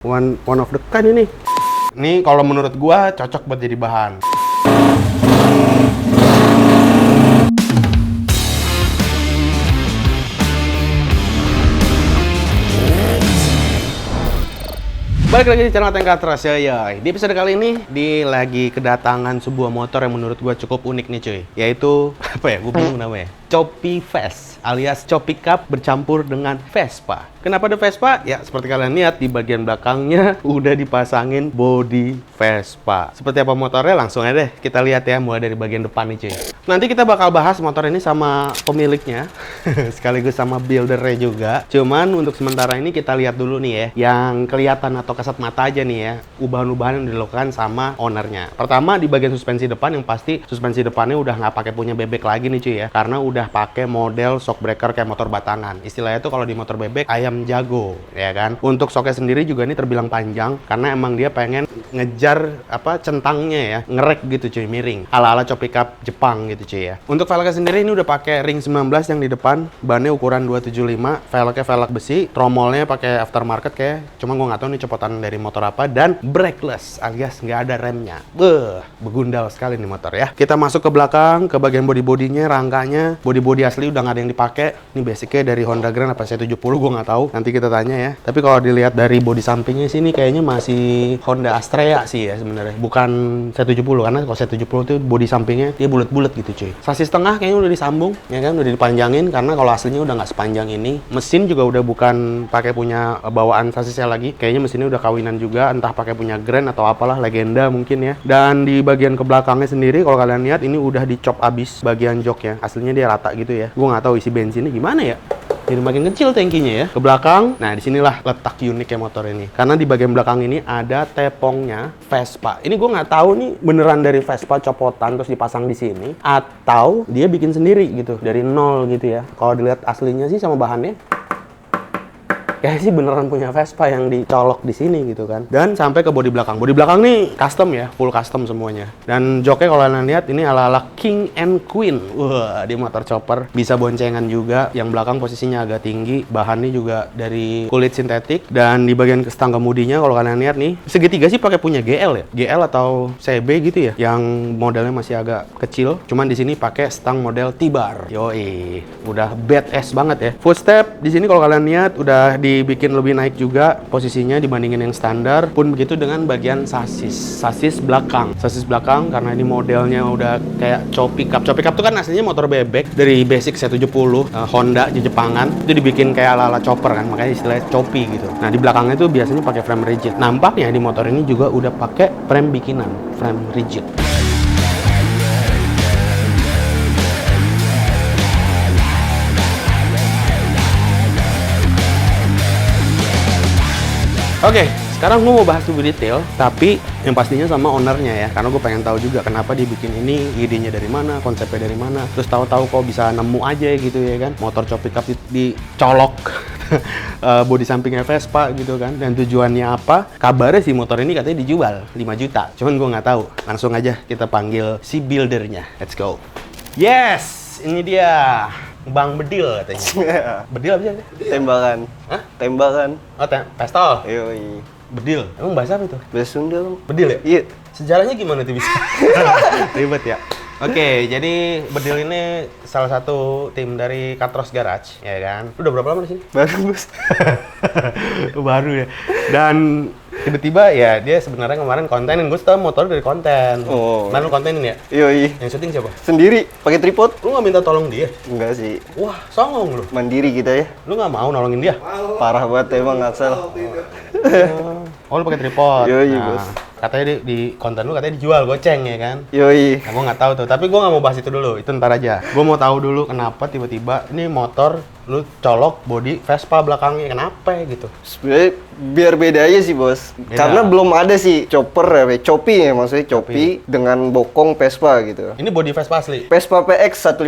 One of the kind ini. Ini kalau menurut gua cocok buat jadi bahan. Balik lagi di channel Tengkatras ya. Di episode kali ini lagi kedatangan sebuah motor yang menurut gua cukup unik nih cuy. Yaitu apa ya? Gua bingung namanya. Choppy Vest alias Choppy Cup bercampur dengan Vespa. Kenapa ada Vespa? Ya seperti kalian lihat di bagian belakangnya udah dipasangin bodi Vespa. Seperti apa motornya? Langsung aja deh kita lihat ya, mulai dari bagian depan nih cuy. Nanti kita bakal bahas motor ini sama pemiliknya sekaligus sama buildernya juga. Cuman untuk sementara ini kita lihat dulu nih ya, yang kelihatan atau kasat mata aja nih ya, ubahan-ubahan yang dilakukan sama ownernya. Pertama di bagian suspensi depan, yang pasti suspensi depannya udah nggak pakai punya bebek lagi nih cuy ya, karena udah pakai model shock breaker kayak motor batangan. Istilahnya tuh kalau di motor bebek ayam jago ya kan. Untuk shocknya sendiri juga ini terbilang panjang karena emang dia pengen ngejar apa centangnya ya, ngerek gitu cuy, miring ala-ala Choppy Cup Jepang gitu cuy ya. Untuk velgnya sendiri ini udah pakai ring 19 yang di depan, bannya ukuran 275, velgnya velg besi, tromolnya pakai aftermarket kayak, cuma gua nggak tahu nih copotan dari motor apa, dan brakeless alias nggak ada remnya. Begundal sekali nih motor ya. Kita masuk ke belakang, ke bagian body-bodinya, rangkanya, body asli udah nggak ada yang dipakai. Ini basicnya dari Honda Grand apa C70 gua nggak tahu, nanti kita tanya ya. Tapi kalau dilihat dari body sampingnya sini kayaknya masih Honda Astrea sih ya sebenarnya, bukan C70, karena kalau C70 tuh body sampingnya dia bulat-bulat gitu cuy. Sasis tengah kayaknya udah disambung ya kan, udah dipanjangin karena kalau aslinya udah nggak sepanjang ini. Mesin juga udah bukan pakai punya bawaan sasisnya lagi, kayaknya mesinnya udah kawinan juga, entah pakai punya Grand atau apalah, legenda mungkin ya. Dan di bagian ke belakangnya sendiri kalau kalian lihat ini udah dicop abis bagian joknya, aslinya dia rata gitu ya. Gua nggak tahu isi bensinnya gimana ya, jadi makin kecil tangkinya ya ke belakang. Nah disinilah letak uniknya motor ini, karena di bagian belakang ini ada tepongnya Vespa. Ini gue nggak tahu nih beneran dari Vespa copotan terus dipasang di sini atau dia bikin sendiri gitu dari nol gitu ya. Kalau dilihat aslinya sih sama bahannya, kayak sih beneran punya Vespa yang dicolok di sini gitu kan. Dan sampai ke bodi belakang. Bodi belakang nih custom ya, full custom semuanya. Dan joknya kalau kalian lihat ini ala-ala King and Queen. Wah, di motor chopper bisa boncengan juga. Yang belakang posisinya agak tinggi, bahannya juga dari kulit sintetik. Dan di bagian stang kemudinya kalau kalian lihat nih, segitiga sih pakai punya GL ya. GL atau CB gitu ya, yang modelnya masih agak kecil. Cuman di sini pakai stang model T-bar. Yoi, udah badass banget ya. Footstep di sini kalau kalian lihat udah dibikin lebih naik juga posisinya dibandingin yang standar. Pun begitu dengan bagian sasis belakang karena ini modelnya udah kayak Choppy Cup. Choppy Cup itu kan aslinya motor bebek dari basic C70 Honda Jepangan, itu dibikin kayak ala-ala chopper kan, makanya istilahnya Choppy gitu. Nah di belakangnya tuh biasanya pakai frame rigid. Nampaknya di motor ini juga udah pakai frame bikinan, frame rigid. Oke, sekarang gue mau bahas lebih detail, tapi yang pastinya sama ownernya ya, karena gue pengen tahu juga kenapa dia bikin ini, idenya dari mana, konsepnya dari mana, terus tahu-tahu kok bisa nemu aja gitu ya kan, motor Choppy Cup dicolok bodi sampingnya Vespa gitu kan, dan tujuannya apa? Kabarnya sih motor ini katanya dijual 5 juta, cuman gue nggak tahu. Langsung aja kita panggil si buildernya, let's go. Yes, ini dia. Bang Bedil katanya. Bedil apa sih? Tembakan. Hah? Tembakan. Oh, pistol. Yoi. Bedil. Emang bahasa apa itu? Bahasa Sunda, Bang. Bedil ya? Iya. Sejarahnya gimana tuh bisa? Ribet ya. Oke, jadi Bedil ini salah satu tim dari Katros Garage, ya kan? Udah berapa lama di sini? Baru, Bos. Baru ya. Dan tiba-tiba ya dia sebenarnya kemarin kontenin, gue tahu motor dari konten. Oh. Nah, lu kontenin ya? Yoi. Yang syuting siapa? Sendiri, pakai tripod? Lu nggak minta tolong dia? Enggak sih. Wah, songong lu. Mandiri kita ya. Lu nggak mau nolongin dia? Parah banget emang Axel. Oh, lu pakai tripod. Yoi, Nah, Bos. katanya di konten lu katanya dijual goceng ya kan? Yoi. Nah, gue nggak tahu tuh, tapi gue nggak mau bahas itu dulu, itu ntar aja. Gue mau tahu dulu kenapa tiba-tiba ini motor lu colok bodi Vespa belakangnya, kenapa ya gitu? Sebenarnya biar beda aja sih, Bos. Beda. Karena belum ada sih chopper ya, Choppy ya, maksudnya Choppy dengan bokong Vespa gitu. Ini bodi Vespa asli? Vespa PX 150.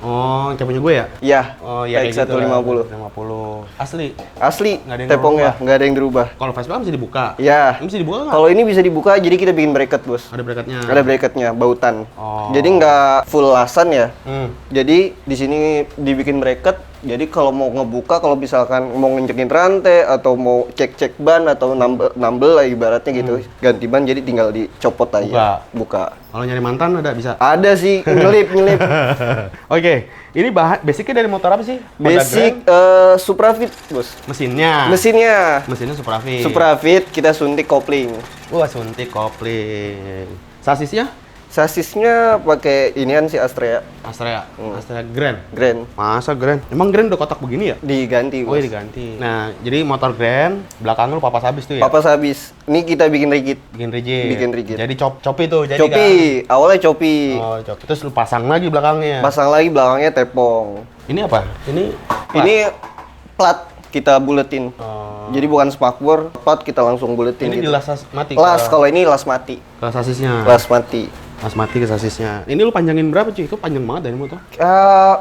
Oh, kayak punya gue ya? Iya. Oh iya, PX kayak gitu lah. 150. 150. Asli? Asli, Nggak ada yang tepongnya dirubah? nggak ada yang dirubah. Kalau Vespa kan bisa dibuka? Iya. Ini bisa dibuka nggak? Kalau ini bisa dibuka, jadi kita bikin bracket, Bos. Ada bracketnya? Ada bracketnya, bautan. Oh. Jadi nggak full lasan ya. Hmm. Jadi di sini dibikin bracket, Jadi kalau mau ngebuka, kalau misalkan mau nginjekin rantai atau mau cek-cek ban atau nambel lah ibaratnya gitu, ganti ban jadi tinggal dicopot aja. Buka. Kalau nyari mantan ada bisa? Ada sih, nyelip. Oke, ini basicnya dari motor apa sih? Basic Suprafit, Bos. Mesinnya Suprafit. Suprafit, kita suntik kopling. Wah, suntik kopling. Sasisnya? Sasisnya pakai inian sih Astrea Astrea Grand. Masa Grand? Emang Grand udah kotak begini ya? diganti, Oh, Bos. diganti. Nah, jadi motor Grand, belakang lu papas habis tuh ya? Papas habis. Ini kita bikin rigid. Bikin rigid. Jadi copi tuh, jadi Copi, kan? awalnya copi. Oh, copi. Terus lu pasang lagi belakangnya. Pasang lagi belakangnya tepong. Ini apa? Ini plat kita buletin. Oh. Jadi bukan spakbor, plat kita langsung buletin Ini gitu. di las mati. Kalau ini las mati. Ke sasisnya. Las mati. Las mati ke sasisnya. Ini lu panjangin berapa cuy? Itu panjang banget dari motor.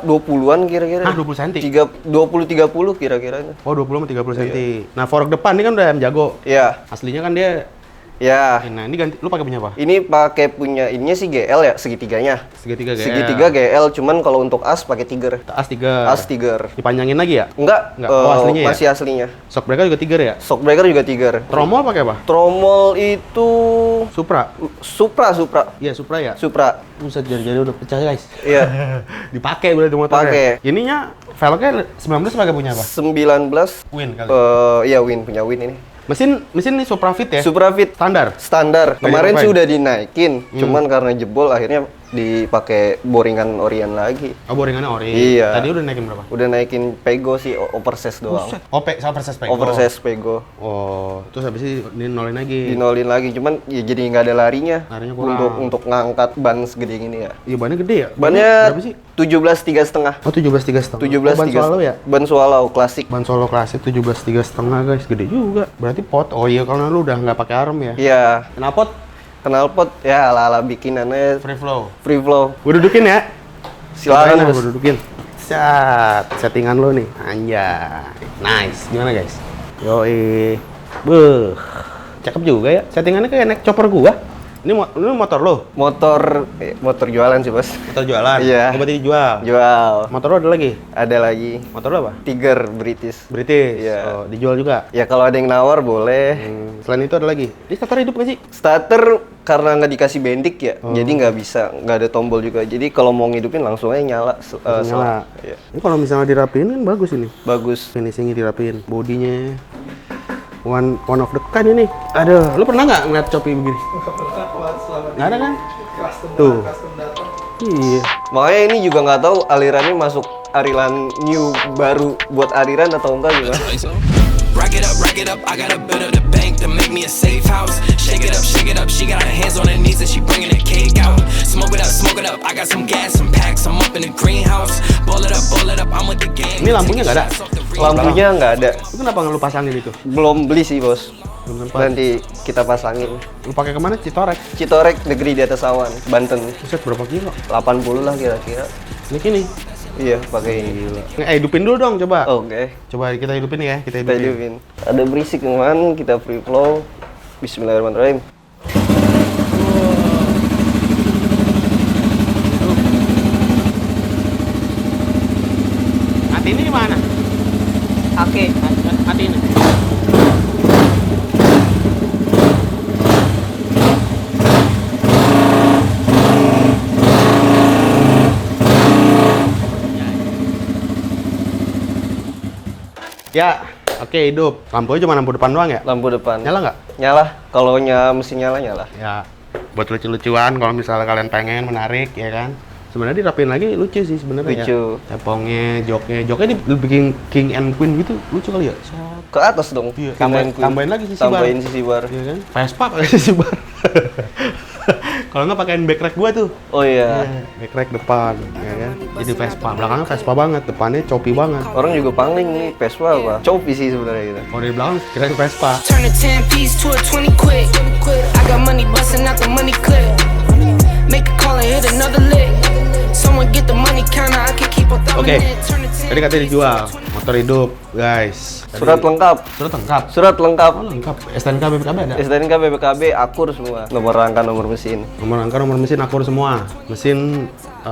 20-an kira-kira. Ah, 20 cm. 20-30 kira-kira. Oh, 20 sama 30 cm. Nah, fork depan ini kan udah jago. Iya. Aslinya kan dia. Ya. Nah, ini ganti. Lu pakai punya apa? Ini pakai punya ininya sih GL ya, segitiganya. Segitiga GL. Segitiga GL, cuman kalau untuk as pakai tiger. As 3. As tiger. Dipanjangin lagi ya? Enggak, Oh, aslinya ya? masih aslinya. Shock breaker juga tiger ya? Shockbreaker juga tiger. Tromol pakai apa? Tromol itu Supra. Supra. Iya, Supra ya. Supra. Buset, jari-jari udah pecah guys. Iya. Dipakai berarti motornya. Pakai. Ininya velgnya 19 pakai punya apa? 19 Win kali. iya punya Win ini. Mesin ini Suprafit ya? Suprafit Standar. standar. Nggak Kemarin diapain? sih udah dinaikin, cuman karena jebol akhirnya dipakai boringan Orion lagi. Oh, boringannya ori. Iya. Tadi udah naikin berapa? Udah naikin Pego sih, oversize doang. Oversize Pego. Oversize Pego. Oh, terus habis itu dinolin lagi. Dinolin lagi, cuman ya jadi nggak ada larinya. Larinya kurang. Untuk ngangkat ban segede gini ya. Iya, bannya gede ya? Bannya berapa sih? 17,3,5. Oh, 17,3,5. 17 ban Swallow ya? Ban Swallow klasik. Ban Solo klasik 17,3,5 guys, gede juga. Berarti pot. Oh iya, kalau lu udah nggak pakai arm ya? Iya. Knalpot Knalpot ya ala-ala bikinannya free flow. free flow. Gue dudukin ya. Silakan, Cobain ya, Bos. gua dudukin. Settingan lo nih. Anjay. Nice. Gimana guys? Yoi. Beuh. Cakep juga ya. Settingannya kayak naik chopper gua. Ini motor lo? Motor jualan sih, Bos. Motor jualan? Iya. Oh, berarti dijual? Jual. Motor lo ada lagi? Ada lagi. Motor lo apa? Tiger British. British? Iya. Oh, dijual juga? Ya kalau ada yang nawar boleh. Selain itu ada lagi? Ini starter hidup nggak sih? Starter karena nggak dikasih bendik ya, Oh. jadi nggak bisa, nggak ada tombol juga. Jadi kalau mau ngidupin langsung aja nyala. Nyala. Iya. Ini kalau misalnya dirapiin kan bagus ini. Bagus. Finishingnya dirapiin, bodinya one of the kind ini. Aduh, lu pernah nggak ngeliat Copi begini? Nggak ada kan? Tuh. Iya. Makanya ini juga nggak tahu alirannya masuk aliran new baru buat aliran atau enggak juga. Rack it up, I got a bit of the bank to make me a safe house. Shake it up, she got her hands on her knees and she bringing the cake out. Smoke it up, I got some gas, some packs, I'm up in the greenhouse. Ball it up, I'm with the gang. Ini lampunya nggak ada? Lampunya nggak ada. Itu kenapa nggak lu pasangin itu? Belum beli sih, Bos. Belum sempat. Nanti kita pasangin. Lu pakai kemana? Citorek. Citorek negeri di atas awan, Banten. Buset, berapa kilo? 80 lah kira-kira. Ini. Iya, pakai ini. Hidupin dulu dong, coba. Oke. Coba kita hidupin ya, kita Kita hidupin. hidupin. Ada berisik teman, kita free flow. Bismillahirrahmanirrahim. Hati ini di mana? Oke. Hati ini. Ya, oke hidup. Lampunya cuma lampu depan doang ya? Lampu depan. Nyala nggak? Nyala. Kalau mesin nyala. Ya, buat lucu-lucuan kalau misalnya kalian pengen menarik ya kan. Sebenarnya dirapiin lagi lucu sih sebenarnya ya. Lucu. Tepongnya, joknya dibikin king and queen gitu, lucu kali ya. Ke atas dong. Iya, Tambahin lagi sisi bar. Tambahin sisi bar. Iya kan? Vespa pakai sisi bar. Kalau nggak pakein backrack gua tuh. Oh iya. Backrack depan, ya kan? Jadi Vespa, belakangnya Vespa banget, depannya Copi banget. Orang juga pangling nih, Vespa apa? Copi sih sebenarnya gitu. Kalau dari belakang kirain Vespa. Turn a 10 piece to a 20 quick. I got money busting out the money clip. Make a call and hit another lick. Someone get the money counter, I can keep on throwing Oke, it. Turn a 10 tadi katanya dijual Motor hidup, guys. Surat lengkap. Surat lengkap. Surat lengkap. Oh, lengkap. STNK BPKB ada? STNK BPKB akur semua. Nomor rangka, nomor mesin. Nomor rangka, nomor mesin akur semua. Mesin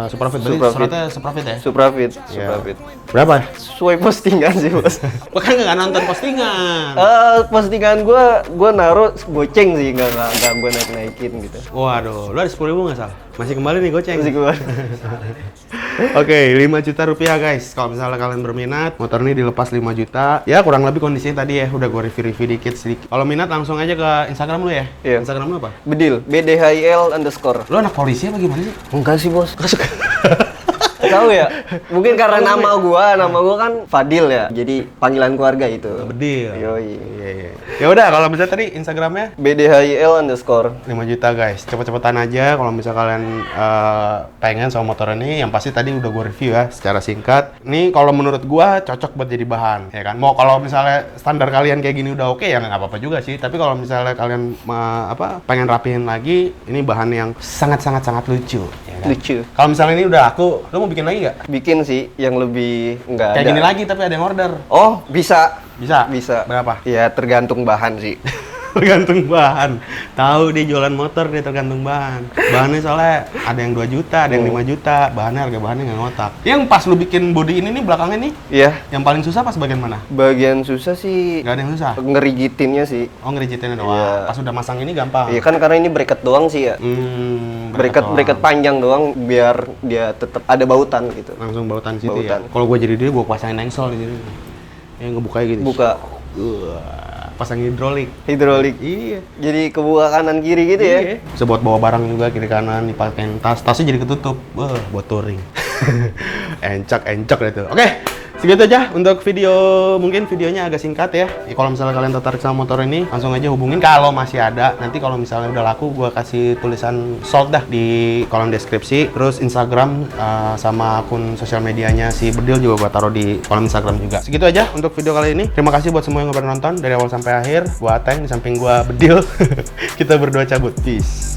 Suprafit. Berarti Suprafit. suratnya Suprafit ya? Suprafit. Iya. Suprafit. Berapa? Sesuai postingan sih, Bos. Bahkan nggak nonton postingan. Postingan gua naruh goceng sih, nggak gua naikin gitu. Waduh, lu ada 10.000 nggak salah? Masih kembali nih goceng. Masih gua. Oke, 5 juta rupiah guys. Kalau misalnya kalian berminat, motor ini dilepas 5 juta. Ya kurang lebih kondisinya tadi ya, udah gue review-review sedikit. Kalau minat langsung aja ke Instagram lu ya? Iya. Instagram lu apa? Bedil, BDHIL_. Lu anak polisi apa gimana sih? Enggak sih, Bos. Tahu ya? Mungkin karena nama gua kan Fadil ya. Jadi panggilan keluarga itu. Bedil. Yoi. Iya. Ya udah, kalau misalnya tadi Instagramnya BDHIL_. 5 juta guys. Cepet-cepetan aja kalau misal kalian pengen sama motor ini. Yang pasti tadi udah gue review ya secara singkat. Ini kalau menurut gua cocok buat jadi bahan, ya kan? Mau kalau misalnya standar kalian kayak gini udah oke ya nggak apa-apa juga sih. Tapi kalau misalnya kalian pengen rapihin lagi, ini bahan yang sangat lucu. Ya kan? Lucu. Kalau misalnya ini udah aku, lo mau bikin lagi nggak? Bikin sih yang lebih nggak ada. Kayak gini lagi tapi ada yang order. Oh, bisa. Bisa? Bisa. Berapa? Ya tergantung bahan sih. Tergantung bahan. Tahu dia jualan motor, dia tergantung bahan. Bahannya soalnya ada yang 2 juta, ada yang 5 juta. Harga bahannya nggak ngotak. Yang pas lu bikin body ini nih belakangnya nih, Iya. yang paling susah pas bagian mana? Bagian susah sih Nggak ada yang susah? ngerigitinnya sih. Oh, ngerigitinnya doang. Iya. Pas udah masang ini gampang. Iya kan karena ini bracket doang sih ya. Bracket panjang doang biar dia tetap ada bautan gitu. Langsung bautan situ Bautan. ya. Kalau gua jadi dia, gua pasangin engsel di sini. Yang ngebukanya gitu. Buka Pasang hidrolik. hidrolik. Iya. Jadi kebuka kanan kiri gitu ya. Iya. Bisa buat bawa barang juga kiri kanan, dipakein tasnya jadi ketutup. Wah, buat touring. Encak itu. Oke, segitu aja untuk video. Mungkin videonya agak singkat ya. Kalau misalnya kalian tertarik sama motor ini, langsung aja hubungin kalau masih ada. Nanti kalau misalnya udah laku, gua kasih tulisan sold dah di kolom deskripsi. Terus Instagram sama akun sosial medianya si Bedil juga gua taruh di kolom Instagram juga. Segitu aja untuk video kali ini. Terima kasih buat semua yang udah nonton dari awal sampai akhir. Gua Ateng, di samping gua Bedil. Kita berdua cabut. Peace.